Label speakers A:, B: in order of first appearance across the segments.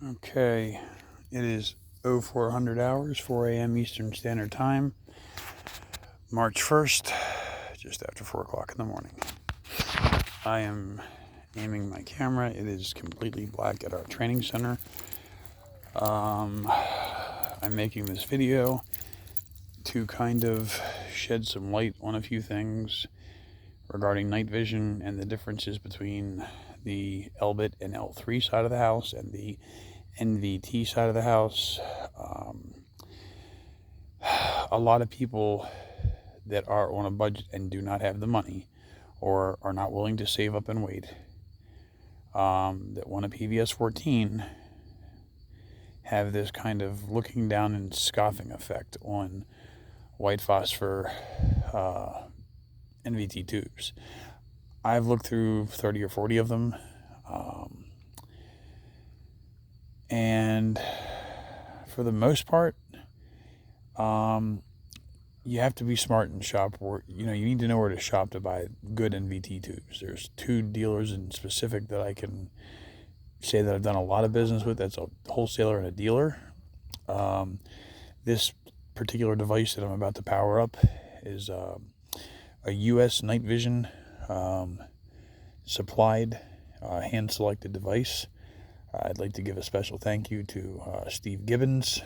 A: Okay, it is 0400 hours, 4 a.m. Eastern Standard Time, March 1st, just after 4 o'clock in the morning. I am aiming my camera. It is completely black at our training center. I'm making this video to kind of shed some light on a few things regarding night vision and the differences between the elbit and L3 side of the house and the NVT side of the house. A lot of people that are on a budget and do not have the money or are not willing to save up and wait, that want a PVS14, have this kind of looking down and scoffing effect on white phosphor NVT tubes. I've looked through 30 or 40 of them, and for the most part, you have to be smart and shop where, you need to know where to shop to buy good NVT tubes. There's two dealers in specific that I can say that I've done a lot of business with. That's a wholesaler and a dealer. This particular device that I'm about to power up is a US night vision supplied hand-selected device. I'd like to give a special thank you to Steve Gibbons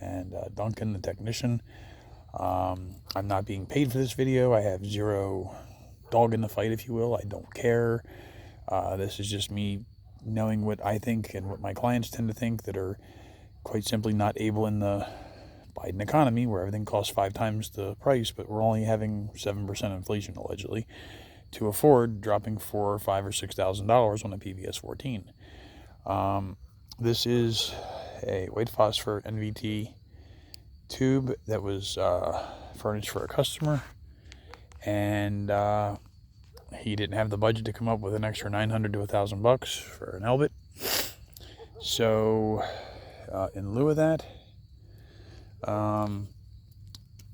A: and Duncan, the technician. I'm not being paid for this video. I have zero dog in the fight, if you will. I don't care. This is just me knowing what I think and what my clients tend to think, that are quite simply not able in the Biden economy, where everything costs 5 times the price, but we're only having 7% inflation allegedly, to afford dropping $4,000 or $5,000 or $6,000 on a PVS14. This is a white phosphor NVT tube that was furnished for a customer, and he didn't have the budget to come up with an extra $900 to $1,000 for an elbit. So in lieu of that,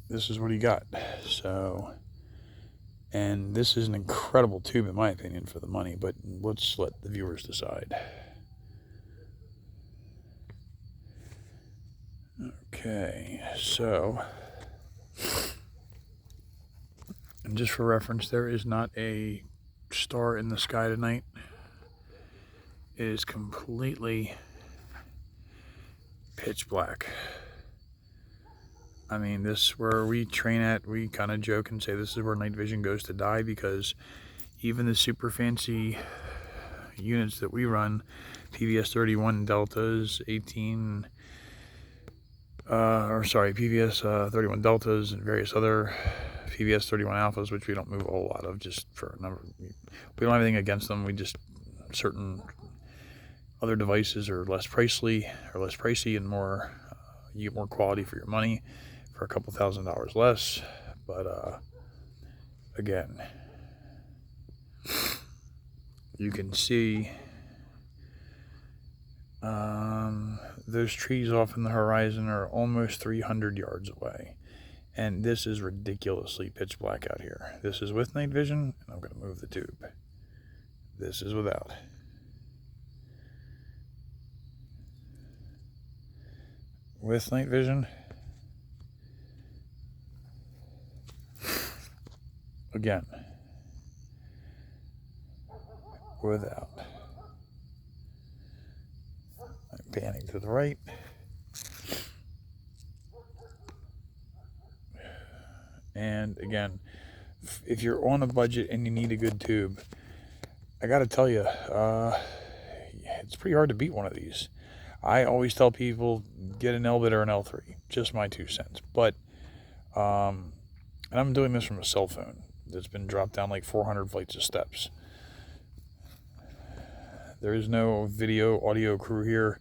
A: this is what he got. So, and this is an incredible tube in my opinion for the money, but let's let the viewers decide. Okay, so, and just for reference, there is not a star in the sky tonight. It is completely pitch black. I mean, this, where we train at, we kind of joke and say this is where night vision goes to die, because even the super fancy units that we run, PVS31 deltas, PVS 31 deltas and various other PVS 31 alphas, which we don't move a whole lot of, just for a number. We don't have anything against them. We just, certain other devices are less pricey and more, you get more quality for your money for a couple $1,000s less. But again, you can see those trees off in the horizon are almost 300 yards away, and this is ridiculously pitch black out here. This is with night vision, and I'm going to move the tube. This is without. With night vision, again, without. I'm panning to the right. And again, if you're on a budget and you need a good tube, I got to tell you, it's pretty hard to beat one of these. I always tell people, get an elbit or an L3, just my 2 cents. But, and I'm doing this from a cell phone that's been dropped down like 400 flights of steps. There is no video, audio crew here.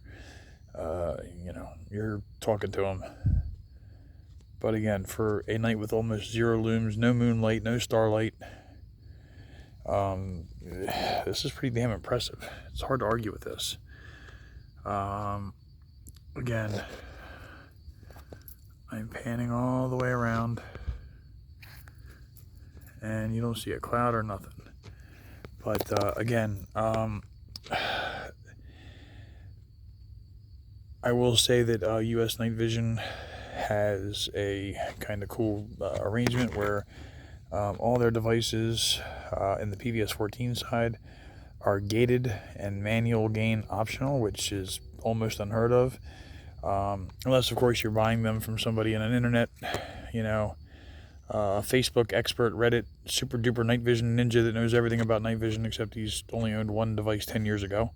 A: You're talking to them. But again, for a night with almost 0 looms, no moonlight, no starlight, this is pretty damn impressive. It's hard to argue with this. Again, I'm panning all the way around, and you don't see a cloud or nothing. But again, I will say that US Night Vision has a kind of cool arrangement where all their devices in the PVS14 side are gated and manual gain optional, which is almost unheard of. Unless, of course, you're buying them from somebody in an internet, Facebook expert, Reddit, super duper night vision ninja that knows everything about night vision, except he's only owned one device 10 years ago.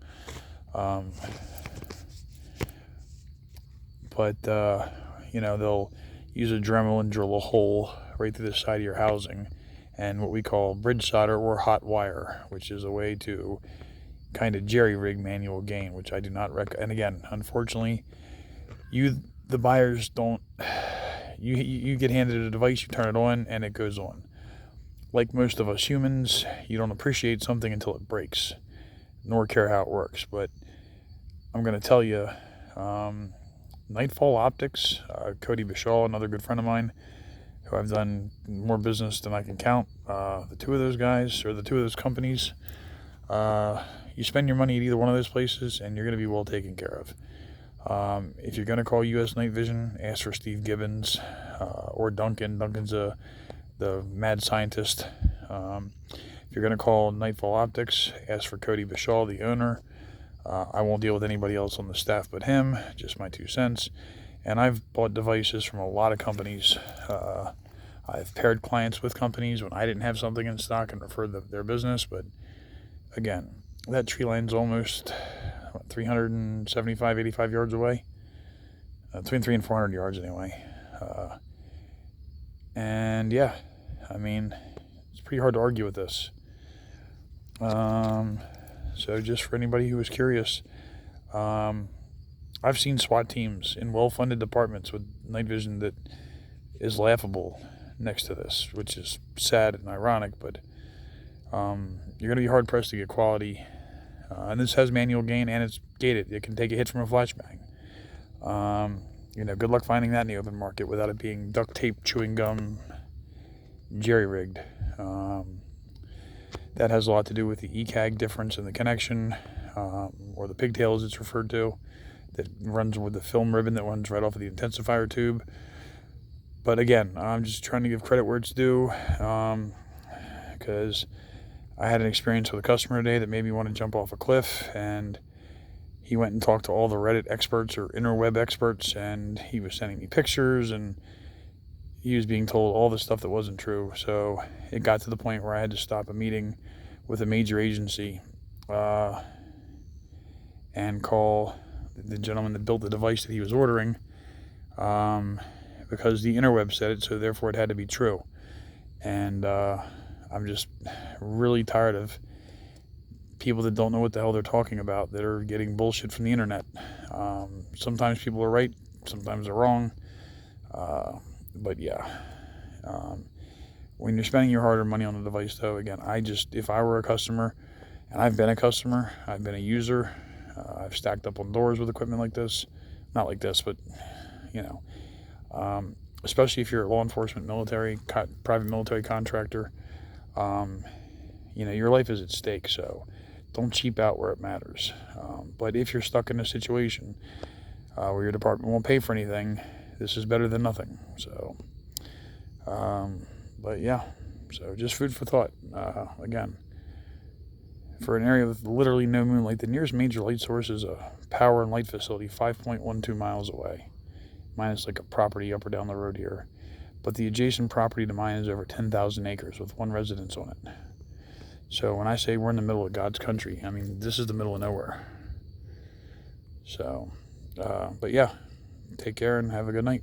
A: But they'll use a Dremel and drill a hole right through the side of your housing, and what we call bridge solder or hot wire, which is a way to kind of jerry-rig manual gain, which I do not recommend. And again, unfortunately, the buyers don't. You get handed a device, you turn it on, and it goes on. Like most of us humans, you don't appreciate something until it breaks, nor care how it works. But I'm going to tell you, NightFall Optics, Cody Bashaw, another good friend of mine, who I've done more business than I can count. The two of those guys, or the two of those companies, you spend your money at either one of those places, and you're going to be well taken care of. If you're going to call US Night Vision, ask for Steve Gibbons or Duncan. Duncan's the mad scientist. If you're going to call NightFall Optics, ask for Cody Bashaw, the owner. I won't deal with anybody else on the staff but him, just my 2 cents. And I've bought devices from a lot of companies. I've paired clients with companies when I didn't have something in stock and referred their business. But again, that tree line's almost 375, 85 yards away. Between 300 and 400 yards anyway. And yeah, I mean, it's pretty hard to argue with this. So just for anybody who was curious, I've seen SWAT teams in well-funded departments with night vision that is laughable next to this, which is sad and ironic, but you're going to be hard-pressed to get quality. And this has manual gain, and it's gated. It can take a hit from a flashbang. Good luck finding that in the open market without it being duct tape, chewing gum, jerry-rigged. That has a lot to do with the ECAG difference in the connection, or the pigtail as it's referred to, that runs with the film ribbon that runs right off of the intensifier tube. But again, I'm just trying to give credit where it's due, because I had an experience with a customer today that made me want to jump off a cliff, and he went and talked to all the Reddit experts or interweb experts, and he was sending me pictures, and he was being told all the stuff that wasn't true. So it got to the point where I had to stop a meeting with a major agency and call the gentleman that built the device that he was ordering, because the interweb said it, so therefore it had to be true. And I'm just really tired of people that don't know what the hell they're talking about, that are getting bullshit from the internet. Sometimes people are right, sometimes they're wrong. But yeah, when you're spending your hard-earned money on a device, though, again, if I were a customer, and I've been a customer, I've been a user, I've stacked up on doors with equipment like this, not like this, but, especially if you're a law enforcement, military, private military contractor, your life is at stake, so don't cheap out where it matters. But if you're stuck in a situation where your department won't pay for anything, this is better than nothing. So, but yeah, so just food for thought. Again, for an area with literally no moonlight, the nearest major light source is a power and light facility 5.12 miles away. Mine is like a property up or down the road here. But the adjacent property to mine is over 10,000 acres with one residence on it. So when I say we're in the middle of God's country, I mean, this is the middle of nowhere. So, but yeah, take care and have a good night.